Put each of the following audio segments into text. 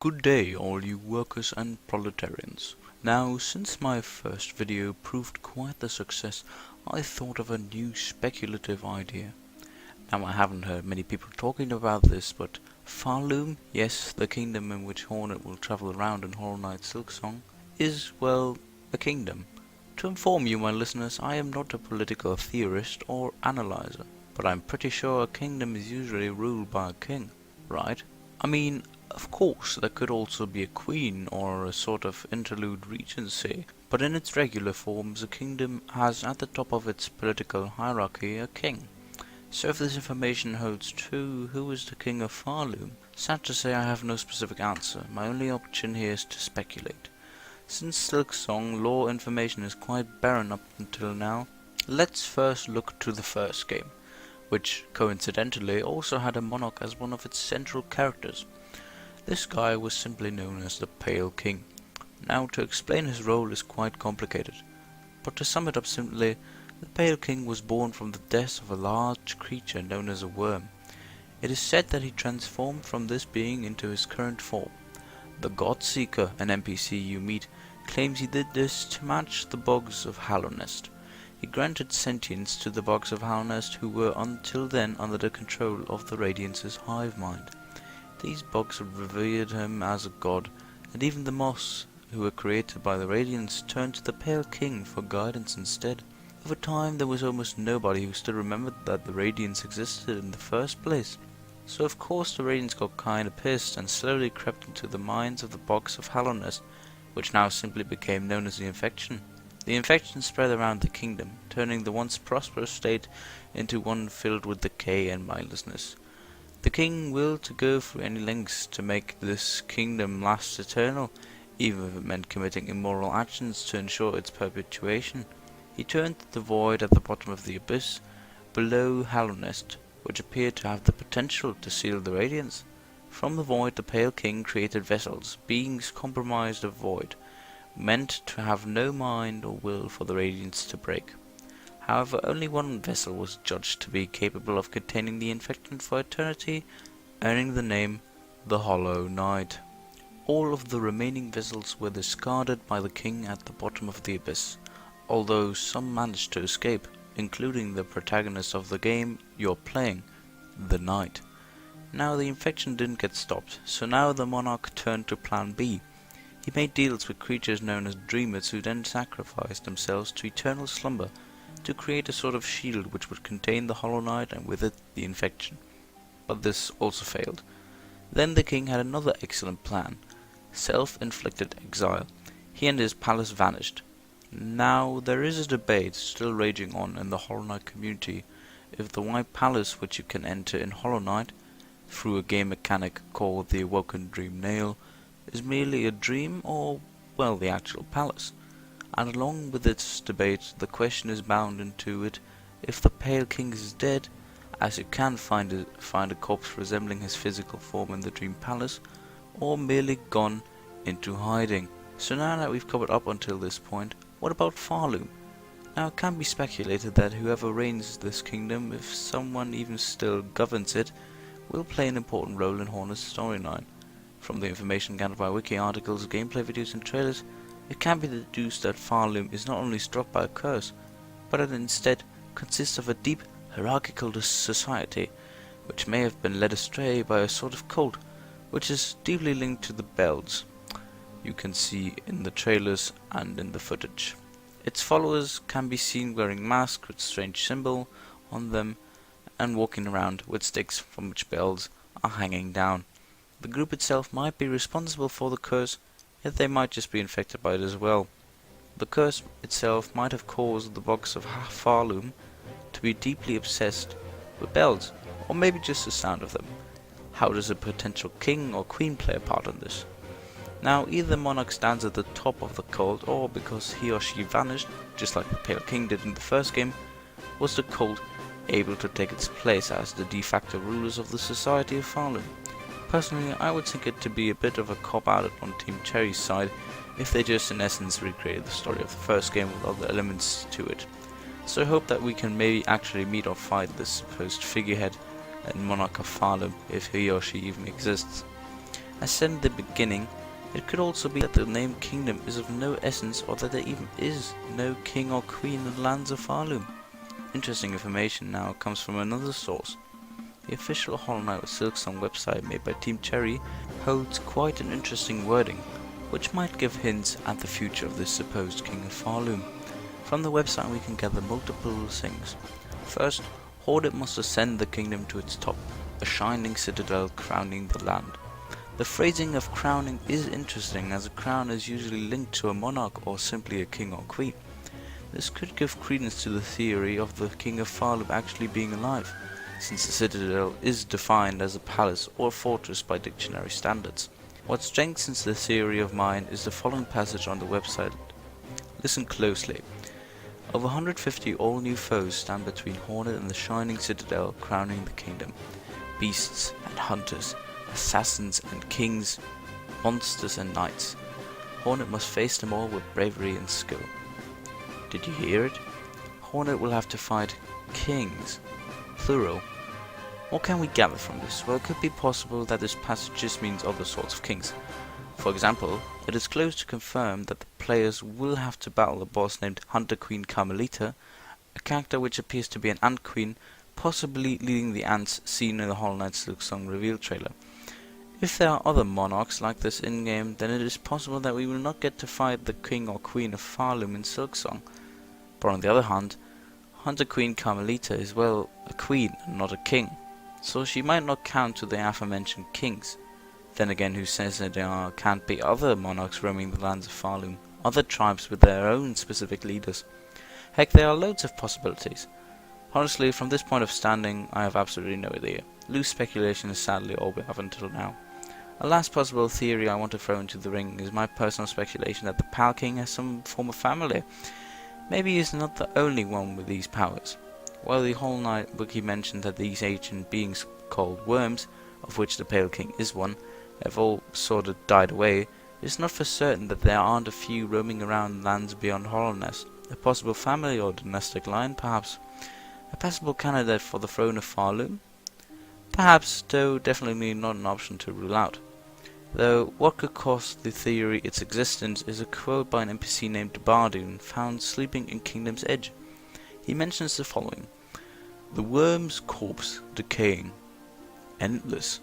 Good day, all you workers and proletarians. Now, since my first video proved quite the success, I thought of a new speculative idea. Now, I haven't heard many people talking about this, but Pharloom, yes, the kingdom in which Hornet will travel around in Hollow Knight Silksong, is, well, a kingdom. To inform you, my listeners, I am not a political theorist or analyzer, but I'm pretty sure a kingdom is usually ruled by a king, right? I mean, of course, there could also be a queen or a sort of interlude regency, but in its regular forms, a kingdom has at the top of its political hierarchy a king. So if this information holds true, who is the king of Pharloom? Sad to say, I have no specific answer. My only option here is to speculate. Since Silksong lore information is quite barren up until now, let's first look to the first game, which coincidentally also had a monarch as one of its central characters. This guy was simply known as the Pale King. Now, to explain his role is quite complicated, but to sum it up simply, the Pale King was born from the death of a large creature known as a worm. It is said that he transformed from this being into his current form. The God-Seeker, an NPC you meet, claims he did this to match the Bogs of Hallownest. He granted sentience to the Bogs of Hallownest, who were until then under the control of the Radiance's hive mind. These Bogs revered him as a god, and even the moths, who were created by the Radiance, turned to the Pale King for guidance instead. Over time, there was almost nobody who still remembered that the Radiance existed in the first place. So of course the Radiance got kinda pissed and slowly crept into the minds of the Bogs of Hallownest, which now simply became known as the Infection. The Infection spread around the kingdom, turning the once prosperous state into one filled with decay and mindlessness. The king willed to go through any lengths to make this kingdom last eternal, even if it meant committing immoral actions to ensure its perpetuation. He turned to the void at the bottom of the abyss, below Hallownest, which appeared to have the potential to seal the Radiance. From the void, the Pale King created vessels, beings compromised of void, meant to have no mind or will for the Radiance to break. However, only one vessel was judged to be capable of containing the Infection for eternity, earning the name the Hollow Knight. All of the remaining vessels were discarded by the king at the bottom of the abyss, although some managed to escape, including the protagonist of the game you're playing, the Knight. Now the Infection didn't get stopped, so now the monarch turned to plan B. He made deals with creatures known as Dreamers, who then sacrificed themselves to eternal slumber to create a sort of shield which would contain the Hollow Knight and with it the Infection. But this also failed. Then the king had another excellent plan: self-inflicted exile. He and his palace vanished. Now there is a debate still raging on in the Hollow Knight community if the White Palace, which you can enter in Hollow Knight through a game mechanic called the Awoken Dream Nail, is merely a dream or, well, the actual palace. And along with this debate, the question is bound into it if the Pale King is dead, as you can find a corpse resembling his physical form in the Dream Palace, or merely gone into hiding. So now that we've covered up until this point, what about Pharloom? Now it can be speculated that whoever reigns this kingdom, if someone even still governs it, will play an important role in Hornet's storyline. From the information gathered by wiki articles, gameplay videos and trailers, it can be deduced that Pharloom is not only struck by a curse, but it instead consists of a deep hierarchical society, which may have been led astray by a sort of cult, which is deeply linked to the bells you can see in the trailers and in the footage. Its followers can be seen wearing masks with strange symbol on them and walking around with sticks from which bells are hanging down. The group itself might be responsible for the curse, yet they might just be infected by it as well. The curse itself might have caused the Bogs of Pharloom to be deeply obsessed with bells, or maybe just the sound of them. How does a potential king or queen play a part in this? Now, either the monarch stands at the top of the cult, or because he or she vanished, just like the Pale King did in the first game, was the cult able to take its place as the de facto rulers of the society of Pharloom. Personally, I would think it to be a bit of a cop-out on Team Cherry's side if they just in essence recreated the story of the first game with other elements to it. So I hope that we can maybe actually meet or fight this supposed figurehead and monarch of Pharloom, if he or she even exists. As said in the beginning, it could also be that the name kingdom is of no essence, or that there even is no king or queen in the lands of Pharloom. Interesting information now comes from another source. The official Hollow Knight Silksong website made by Team Cherry holds quite an interesting wording, which might give hints at the future of this supposed king of Pharloom. From the website we can gather multiple things. First, Hornet must ascend the kingdom to its top, a shining citadel crowning the land. The phrasing of crowning is interesting, as a crown is usually linked to a monarch or simply a king or queen. This could give credence to the theory of the king of Pharloom actually being alive, since the citadel is defined as a palace or fortress by dictionary standards. What strengthens the theory of mine is the following passage on the website. Listen closely. Over 150 all-new foes stand between Hornet and the shining citadel crowning the kingdom. Beasts and hunters, assassins and kings, monsters and knights. Hornet must face them all with bravery and skill. Did you hear it? Hornet will have to fight kings, plural. What can we gather from this? Well, it could be possible that this passage just means other sorts of kings. For example, it is close to confirm that the players will have to battle a boss named Hunter Queen Carmelita, a character which appears to be an ant queen, possibly leading the ants seen in the Hollow Knight Silksong reveal trailer. If there are other monarchs like this in-game, then it is possible that we will not get to fight the king or queen of Pharloom in Silksong. But on the other hand, Hunter Queen Carmelita is, well, a queen and not a king, so she might not count to the aforementioned kings. Then again, who says that there can't be other monarchs roaming the lands of Pharloom, other tribes with their own specific leaders? Heck, there are loads of possibilities. Honestly, from this point of standing, I have absolutely no idea. Loose speculation is sadly all we have until now. A last possible theory I want to throw into the ring is my personal speculation that the Pal King has some form of family. Maybe he is not the only one with these powers. While the Hollow Knight wiki mentioned that these ancient beings called worms, of which the Pale King is one, have all sort of died away, it's not for certain that there aren't a few roaming around lands beyond Hollowness. A possible family or dynastic line, perhaps. A possible candidate for the throne of Pharloom? Perhaps, though definitely not an option to rule out. Though what could cause the theory its existence is a quote by an NPC named Bardoon, found sleeping in Kingdom's Edge. He mentions the following: "The worm's corpse decaying, endless,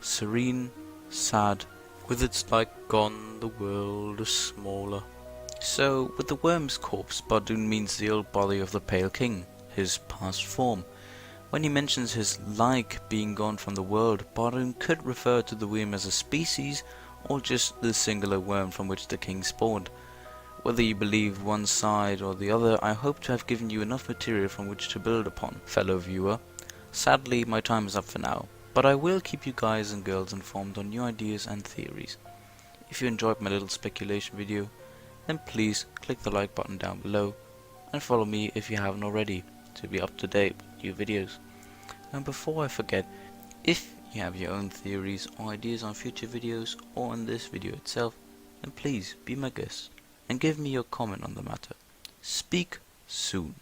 serene, sad, with its light gone the world is smaller." So, with the worm's corpse, Bardoon means the old body of the Pale King, his past form. When he mentions his like being gone from the world, Bardoon could refer to the worm as a species, or just the singular worm from which the king spawned. Whether you believe one side or the other, I hope to have given you enough material from which to build upon, fellow viewer. Sadly, my time is up for now, but I will keep you guys and girls informed on new ideas and theories. If you enjoyed my little speculation video, then please click the like button down below, and follow me if you haven't already, to be up to date with new videos. And before I forget, if you have your own theories or ideas on future videos or on this video itself, then please be my guest and give me your comment on the matter. Speak soon.